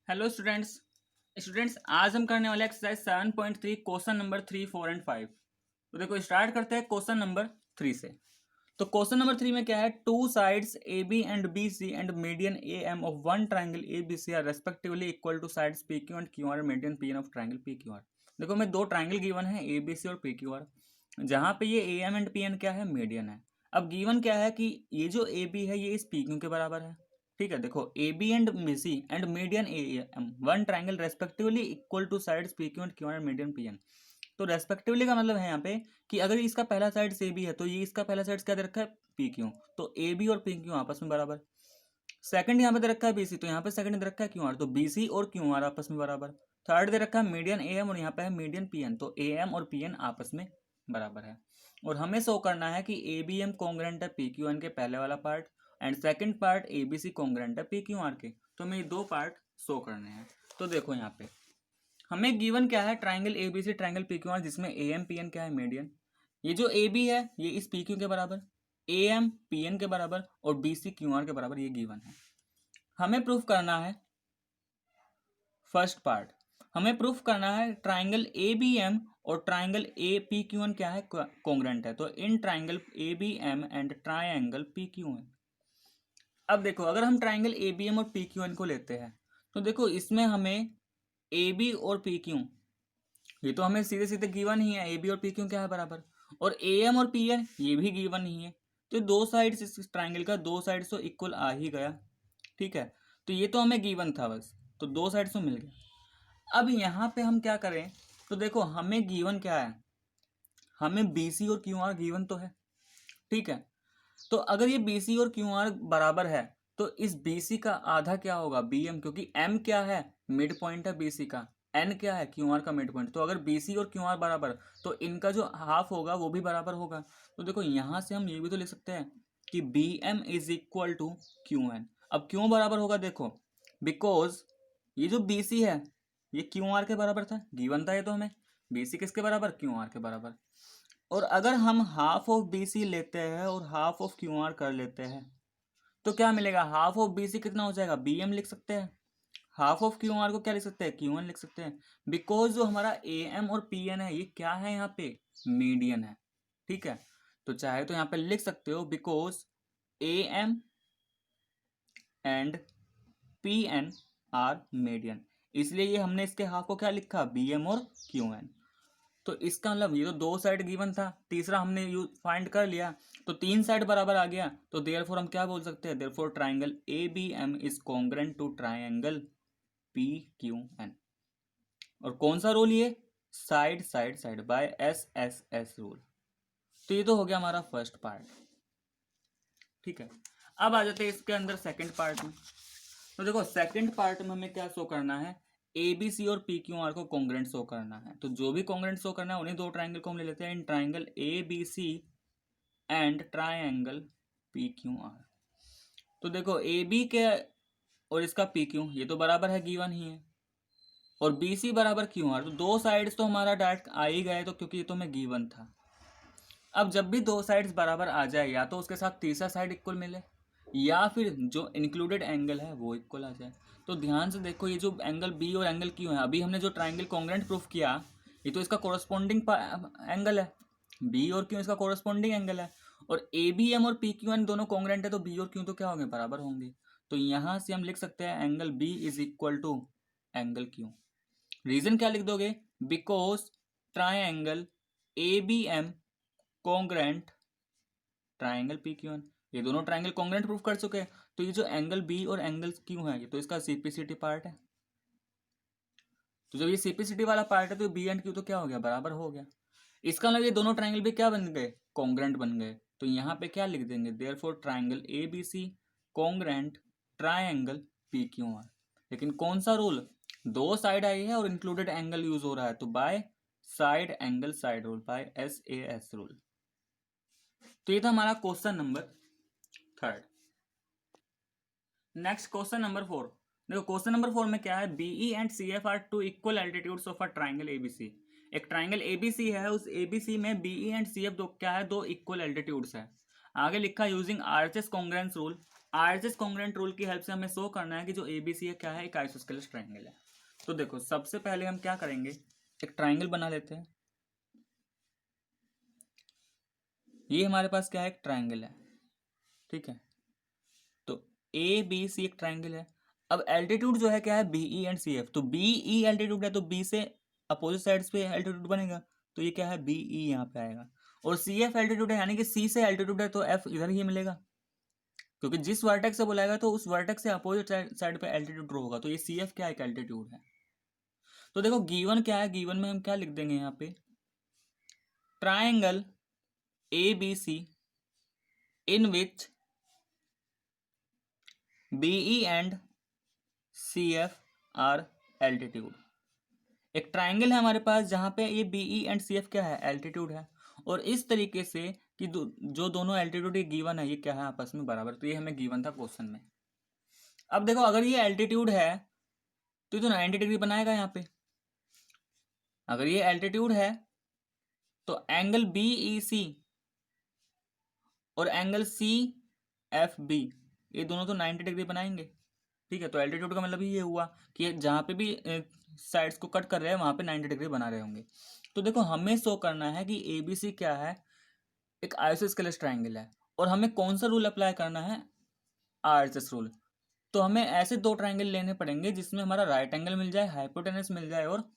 Hello students. आज हम करने वाले एक्सरसाइज 7.3 क्वेश्चन नंबर 3, 4 एंड 5। तो देखो स्टार्ट करते हैं क्वेश्चन नंबर 3 से। तो क्वेश्चन नंबर 3 में क्या है, two sides A B and B C and median A M of one triangle A B C are respectively equal to sides P Q and Q R, median P N of triangle P Q R. देखो मैं दो triangle given है A B सी और P Q are, जहाँ पे ये A M and P N क्या है, मीडियन है। अब गिवन क्या है कि ये जो ए बी है ये इस पी क्यू के बराबर है। ठीक है, देखो A B and B C and median A M one triangle respectively equal to sides P Q and Q R median P N. तो रेस्पेक्टिवली का मतलब है यहाँ पे कि अगर इसका पहला साइड ए बी है तो ये इसका पहला साइड क्या दे रखा है, पी क्यू। तो ए बी और पी क्यू आपस में बराबर। सेकंड यहाँ पे दे रखा है बी सी, तो यहाँ पे सेकंड दे रखा है क्यू आर, तो बी सी और क्यू आर आपस में बराबर। थर्ड दे रखा है मीडियन ए एम और यहाँ पे है मीडियन पी एन, तो ए एम और पी एन आपस में बराबर है। और हमें शो करना है कि ए बी एम कॉन्ग्रेंट है पी क्यू एन के पहले वाला part and second part A B C congruent है पी क्यू आर के। तो हमें ये दो पार्ट शो करने हैं। तो देखो यहाँ पे हमें गिवन क्या है, triangle A B C triangle P Q R, जिसमें ए एम पी एन क्या है, मीडियन। ये जो ए बी है ये इस पी क्यू के बराबर, ए एम पी एन के बराबर और बी सी क्यू आर के बराबर, ये गिवन है। हमें प्रूफ करना है फर्स्ट पार्ट, हमें प्रूफ करना है ट्राइंगल ए बी एम और triangle A P Q N क्या है, कॉन्ग्रेंट है। तो इन triangle A B M and triangle P Q N. अब देखो अगर हम ट्राइंगल ए बी एम और पी क्यू एन को लेते हैं तो देखो इसमें हमें ए बी और पी क्यू, ये तो हमें सीधे सीधे गिवन ही है, ए बी और पी क्यू क्या है, बराबर। और ए एम और पी एन ये भी गिवन ही है। तो दो साइड्स इस ट्राइंगल का, दो साइड्स तो इक्वल आ ही गया। ठीक है, तो ये तो हमें गिवन था बस, तो दो साइड्स तो मिल गया। अब यहाँ पे हम क्या करें, तो देखो हमें गिवन क्या है, हमें बी सी और क्यू आर गिवन तो है। ठीक है, तो अगर ये बी सी और क्यू आर बराबर है तो इस बी सी का आधा क्या होगा, बी एम, क्योंकि एम क्या है, मिड पॉइंट है बी सी का, एन क्या है, क्यू आर का मिड पॉइंट। तो अगर बी सी और क्यू आर बराबर तो इनका जो हाफ होगा वो भी बराबर होगा। तो देखो यहाँ से हम ये भी तो लिख सकते हैं कि B M is equal to Q N. अब क्यों बराबर होगा, देखो बिकॉज ये जो बी सी है ये क्यू आर के बराबर था, गिवन था ये तो हमें, बी सी किसके बराबर, क्यू आर के बराबर। और अगर हम हाफ ऑफ बी सी लेते हैं और हाफ ऑफ क्यू आर कर लेते हैं तो क्या मिलेगा, हाफ ऑफ बी सी कितना हो जाएगा, बी एम लिख सकते हैं। हाफ ऑफ क्यू आर को क्या लिख सकते हैं, क्यू एन लिख सकते हैं। बिकॉज जो हमारा ए एम और पी एन है ये क्या है, यहाँ पे मीडियन है। ठीक है, तो चाहे तो यहाँ पे लिख सकते हो because A M and P N are median, इसलिए ये हमने इसके हाफ को क्या लिखा, बी एम और क्यू एन। तो इसका मतलब ये तो दो साइड गिवन था, तीसरा हमने यू फाइंड कर लिया, तो तीन साइड बराबर आ गया। तो देयरफॉर हम क्या बोल सकते हैं, therefore triangle A B M is congruent to triangle P Q N. और कौन सा रूल ये, side side side by S S S rule. तो ये तो हो गया हमारा फर्स्ट पार्ट। ठीक है, अब आ जाते हैं इसके अंदर सेकंड पार्ट में। तो देखो सेकंड पार्ट में हमें क्या शो करना है, ए बी सी और पी क्यू आर को कॉन्ग्रेंट शो करना है। तो जो भी कॉन्ग्रेंट शो करना है उन्हीं दो ट्राइंगल को हम ले लेते हैं, in triangle A B C and triangle P Q R. तो देखो ए बी के और इसका पी क्यू ये तो बराबर है, गिवन ही है, और बी सी बराबर क्यू आर, तो दो साइड्स तो हमारा डायरेक्ट आ ही गए, तो क्योंकि ये तो हमें गिवन था। अब जब भी दो साइड्स बराबर आ जाए या तो उसके साथ तीसरा साइड इक्वल मिले या फिर जो इंक्लूडेड एंगल है वो इक्वल आ जाए। तो ध्यान से देखो ये जो एंगल बी और एंगल क्यू है, अभी हमने जो ट्राइंगल कॉन्ग्रेंट प्रूफ किया ये तो इसका कोरस्पॉन्डिंग एंगल है, बी और क्यू इसका कोरस्पॉन्डिंग एंगल है। और ए बी एम और पी क्यू एन दोनों कॉन्ग्रेंट है तो बी और क्यू तो क्या होंगे, बराबर होंगे। तो यहाँ से हम लिख सकते हैं angle B is equal to angle Q. Reason क्या लिख दोगे, because triangle A B M congruent triangle P Q N, ये दोनों ट्राइंगल कॉन्ग्रेंट प्रूफ कर चुके हैं। तो ये जो एंगल बी और एंगल क्यू है ये तो इसका सीपीसीटी पार्ट है। तो जब ये सीपीसीटी वाला पार्ट है तो बी एंड क्यू तो क्या हो गया, बराबर हो गया। इसका मतलब ये दोनों ट्राइंगल भी क्या बन गए, कॉन्ग्रेंट बन गए। तो यहाँ पे क्या लिख देंगे, therefore triangle A B C congruent triangle P Q R. लेकिन कौन सा रूल, दो साइड आई है और इंक्लूडेड एंगल यूज हो रहा है, तो by side angle side rule, by S A S rule. तो ये था हमारा question number third. Next question number 4। देखो क्वेश्चन नंबर 4 में क्या है, BE and C F are two equal altitudes of a triangle ABC. एक ट्राइंगल एबीसी है, उस एबीसी में बीई एंड सी एफ दो क्या है, दो इक्वल एल्टीट्यूड्स है। आगे लिखा using RHS congruence rule RHS congruent rule की हेल्प से हमें शो करना है कि जो एबीसी है क्या है, एक आइसोस्केलेस ट्रायंगल है। तो देखो सबसे पहले हम क्या करेंगे, एक ट्रायंगल बना लेते हैं। ये हमारे पास क्या है, एक ट्रायंगल है, ठीक है। तो ए बी सी एक ट्रायंगल है। अब एल्टीट्यूड जो है क्या है, बीई एंड सी एफ। तो बीई एल्टीट्यूड है तो बी से अपोजिट साइड्स पे एल्टीट्यूड बनेगा, तो ये क्या है, बीई यहाँ पे आएगा। और सी एफ एल्टीट्यूड है, यानी कि सी से एल्टीट्यूड है तो एफ इधर ही मिलेगा, क्योंकि जिस वर्टेक्स से बुलाएगा तो उस वर्टेक्स से अपोजिट साइड पे एल्टीट्यूड होगा। तो ये सी एफ क्या है, एक एल्टीट्यूड है। तो देखो गिवन क्या है, गिवन में हम क्या लिख देंगे यहाँ पे, triangle A B C in which BE and C F are altitude. एक ट्रायंगल है हमारे पास जहां पे ये बीई एंड सी एफ क्या है, एल्टीट्यूड है। और इस तरीके से कि जो दोनों एल्टीट्यूड ये गिवन है, ये क्या है, आपस में बराबर। तो ये हमें गिवन था क्वेश्चन में। अब देखो अगर ये एल्टीट्यूड है तो ये तो 90 डिग्री बनाएगा यहाँ पे। अगर ये एल्टीट्यूड है तो एंगल बी ई सी और एंगल सी एफ बी, ये दोनों तो 90 डिग्री बनाएंगे, ठीक है। तो एल्टीट्यूड का मतलब ये हुआ कि जहाँ पे भी साइड्स को कट कर रहे हैं वहाँ पे 90 डिग्री बना रहे होंगे। तो देखो हमें शो करना है कि ए बी सी क्या है, एक आइसोस्केलेस ट्रायंगल है। और हमें कौन सा रूल अप्लाई करना है, आरएचएस रूल। तो हमें ऐसे दो ट्रायंगल लेने पड़ेंगे जिसमें हमारा राइट एंगल मिल जाए, हाइपोटेनस मिल जाए और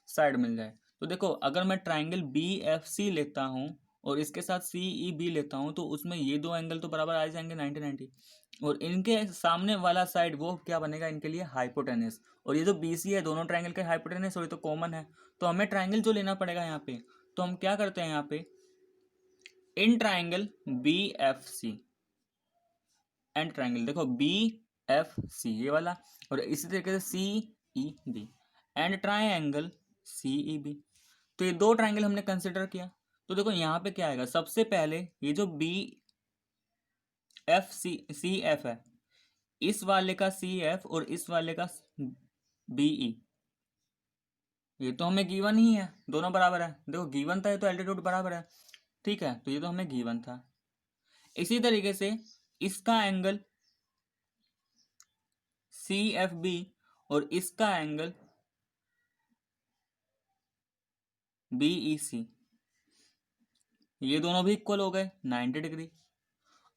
साइड मिल जाए। तो देखो अगर मैं ट्रायंगल बी एफ सी लेता हूँ और इसके साथ सी ई बी लेता हूँ, तो उसमें ये दो एंगल तो बराबर आ जाएंगे 90-90। और इनके सामने वाला साइड वो क्या बनेगा, इनके लिए हाइपोटेनस। और ये जो बी सी है, दोनों ट्रायंगल के हाइपोटेनस और ये तो कॉमन है। तो हमें ट्रायंगल जो लेना पड़ेगा यहाँ पे, तो हम क्या करते हैं यहाँ पे, in triangle B F C and triangle, देखो बी एफ सी ये वाला, और इसी तरीके से C E B and triangle C E B. तो ये दो ट्रायंगल हमने कंसिडर किया। तो देखो यहाँ पे क्या आएगा, सबसे पहले ये जो B F C C F है, इस वाले का सी एफ और इस वाले का बी ई, ये तो हमें गिवन ही है, दोनों बराबर है। देखो गिवन था ये तो एल्टीट्यूड बराबर है, ठीक है। तो ये तो हमें गिवन था। इसी तरीके से इसका एंगल सी एफ बी और इसका एंगल बी ई सी, ये दोनों भी इक्वल हो गए 90 डिग्री।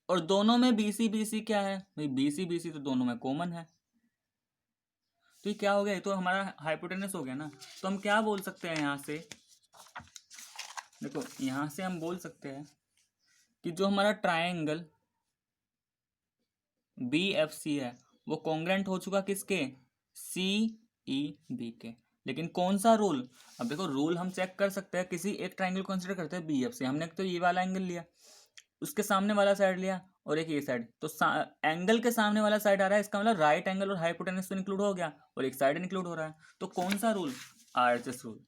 और दोनों में बी सी क्या है भाई, बी सी तो दोनों में कॉमन है। तो ये क्या हो गया, ये तो हमारा हाइपोटेनस हो गया ना। तो हम क्या बोल सकते हैं यहाँ से, देखो यहाँ से हम बोल सकते हैं कि जो हमारा ट्रायंगल बी एफ सी है वो कॉन्ग्रेंट हो चुका किसके, सी ई बी के। लेकिन कौन सा रूल, अब देखो रूल हम चेक कर सकते हैं, किसी एक ट्रायंगल कंसिडर करते हैं बी एफ सी। हमने तो ये वाला एंगल लिया, उसके सामने वाला साइड लिया और एक ये साइड। तो एंगल के सामने वाला साइड आ रहा है, इसका मतलब राइट एंगल और हाइपोटेनस तो इंक्लूड हो गया और एक साइड इंक्लूड हो रहा है। तो कौन सा rule, RHS rule,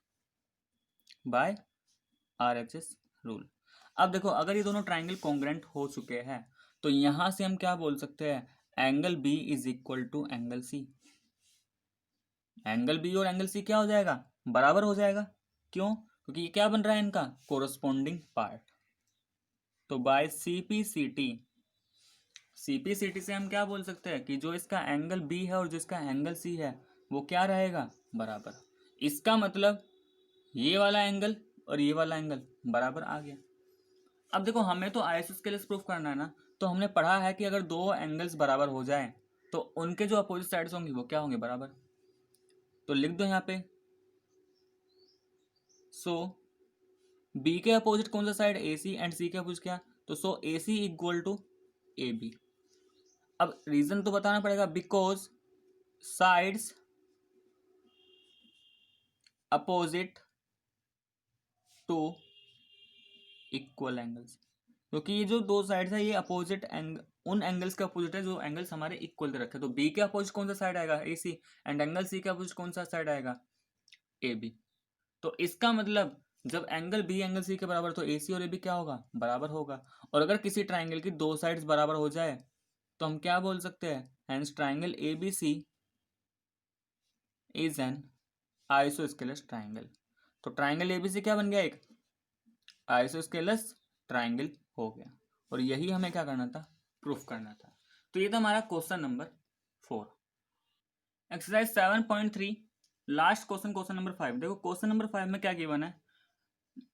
by RHS rule. अब देखो अगर ये दोनों ट्राइंगल कॉन्ग्रेंट हो चुके हैं तो यहां से हम क्या बोल सकते हैं, angle B is equal to angle C. Angle B और एंगल सी क्या हो जाएगा, बराबर हो जाएगा। क्यों, क्योंकि ये क्या बन रहा है, इनका कोरस्पॉन्डिंग पार्ट। तो बाय सीपीसीटी, सीपीसीटी से हम क्या बोल सकते हैं कि जो इसका एंगल बी है और जिसका एंगल सी है वो क्या रहेगा, बराबर। इसका मतलब ये वाला एंगल और ये वाला एंगल बराबर आ गया। अब देखो हमें तो आइसोस्केलेस प्रूफ करना है ना, तो हमने पढ़ा है कि अगर दो एंगल्स बराबर हो जाएं तो उनके जो अपोजिट साइड्स होंगी वो क्या होंगे, बराबर। तो लिख दो यहाँ पे, सो बी के अपोजिट कौन सा साइड, ए सी, एंड सी के अपोजिट क्या, तो so A C equal to A B. अब रीजन तो बताना पड़ेगा, because sides opposite to equal angles, क्योंकि ये जो दो साइड्स है ये अपोजिट एंगल, उन एंगल्स के अपोजिट है जो एंगल्स हमारे इक्वल दे रखे। तो बी के अपोजिट कौन सा साइड आएगा, ए सी, एंड एंगल सी के अपोजिट कौन सा साइड आएगा, ए बी। तो इसका मतलब जब एंगल बी एंगल सी के बराबर तो ए सी और ए बी क्या होगा, बराबर होगा। और अगर किसी ट्राइंगल की दो साइड्स बराबर हो जाए तो हम क्या बोल सकते हैं, hence triangle A B C is an isosceles triangle. तो ट्राइंगल ए बी सी क्या बन गया, एक आइसोस्केलस ट्राइंगल हो गया। और यही हमें क्या करना था, प्रूफ करना था। तो ये था हमारा question number 4। Exercise 7.3 last question, question number 5। देखो क्वेश्चन नंबर 5 में क्या गिवन है,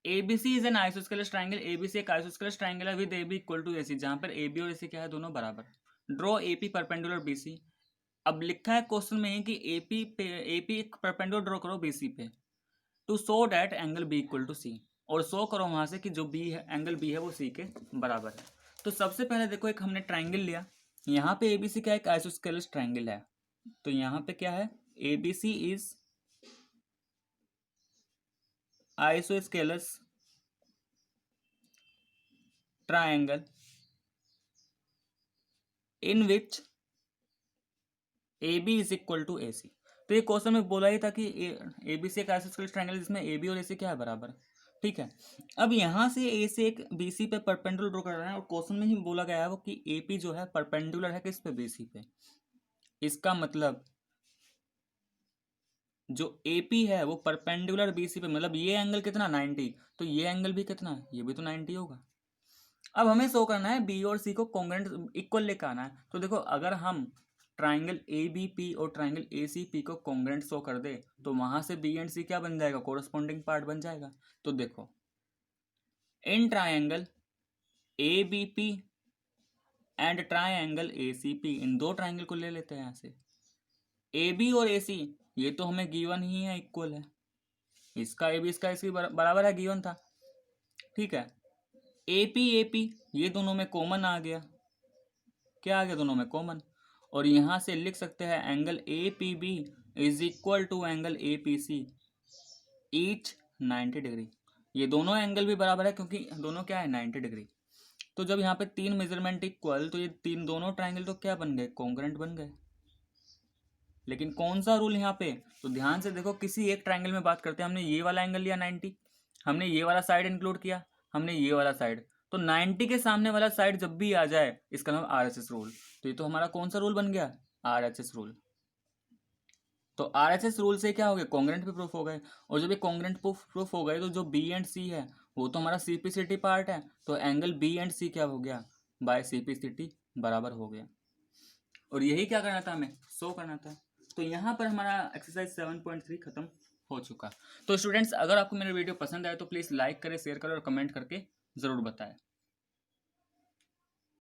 ABC is an isosceles triangle, ABC एक आइसोस्केलस ट्राइंगल है with AB equal to AC, जहां पर AB और AC क्या है, दोनों बराबर। Draw AP perpendicular BC। अब लिखा है क्वेश्चन में कि AP एक परपेंडिकुलर ड्रॉ करो BC पे, to show that angle B equal to C, और शो करो वहां से कि जो B है, एंगल B है वो C के बराबर है। तो सबसे पहले देखो एक हमने ट्राइंगल लिया, यहाँ पे ABC क्या एक आइसोस्केलस ट्राइंगल है, तो यहाँ पे क्या है, ABC is isosceles triangle in which AB is equal to AC। तो ये क्वेश्चन में बोला ही था कि ABC एक आइसोस्केलस ट्राइंगल जिसमें AB और AC क्या है, बराबर। ठीक है, अब यहाँ से A से एक BC पे परपेंडिकुलर ड्रॉ कर रहे हैं, और क्वेश्चन में ही बोला गया है वो कि AP जो है परपेंडिकुलर है किस पे, BC पे। इसका मतलब जो AP है वो परपेंडिकुलर BC पे, मतलब ये एंगल कितना 90, तो ये एंगल भी कितना, ये भी तो 90 होगा। अब हमें शो करना है B और C को कॉन्ग्रुएंट इक्वल लेकर आना है। तो देखो अगर हम ट्राइंगल ABP और ट्राइंगल ACP को कॉन्ग्रुएंट शो कर दे, तो वहां से B एंड C क्या बन जाएगा, कोरस्पॉन्डिंग पार्ट बन जाएगा। तो देखो in triangle ABP and triangle ACP, इन दो ट्राइंगल को ले लेते हैं यहाँ से। AB और AC ये तो हमें गिवन ही है, इक्वल है, इसका AB इसका AC बराबर है, गिवन था। ठीक है, AP ये दोनों में कॉमन आ गया, क्या आ गया, दोनों में कॉमन, और यहां से लिख सकते हैं angle APB is equal to angle APC each 90 degree. ये दोनों एंगल भी बराबर है क्योंकि दोनों क्या है, 90 डिग्री। तो जब यहाँ पे तीन मेजरमेंट इक्वल, तो ये तीन दोनों ट्राइंगल तो क्या बन गए, कॉन्ग्रुएंट बन गए। लेकिन कौन सा रूल यहाँ पे, तो ध्यान से देखो, किसी एक ट्राइंगल में बात करते हैं, हमने ये वाला एंगल लिया 90, हमने ये वाला साइड इंक्लूड किया, हमने ये वाला साइड, तो 90 के सामने वाला साइड जब भी आ जाए, इसका नाम RHS रूल। तो ये तो हमारा कौन सा रूल बन गया, RHS रूल। तो RHS रूल से क्या हो गया, कॉन्ग्रुएंट पे प्रूफ हो गए, और जब ये कॉन्ग्रुएंट प्रूफ हो गए, तो जो B एंड C है वो तो हमारा CPCT पार्ट है, तो एंगल B एंड C क्या हो गया, बाय CPCT बराबर हो गया। और यही क्या करना था, हमें शो करना था। तो यहाँ पर हमारा एक्सरसाइज 7.3 खत्म हो चुका। तो स्टूडेंट्स अगर आपको मेरा वीडियो पसंद आए तो प्लीज़ लाइक करें, शेयर करें और कमेंट करके ज़रूर बताएं।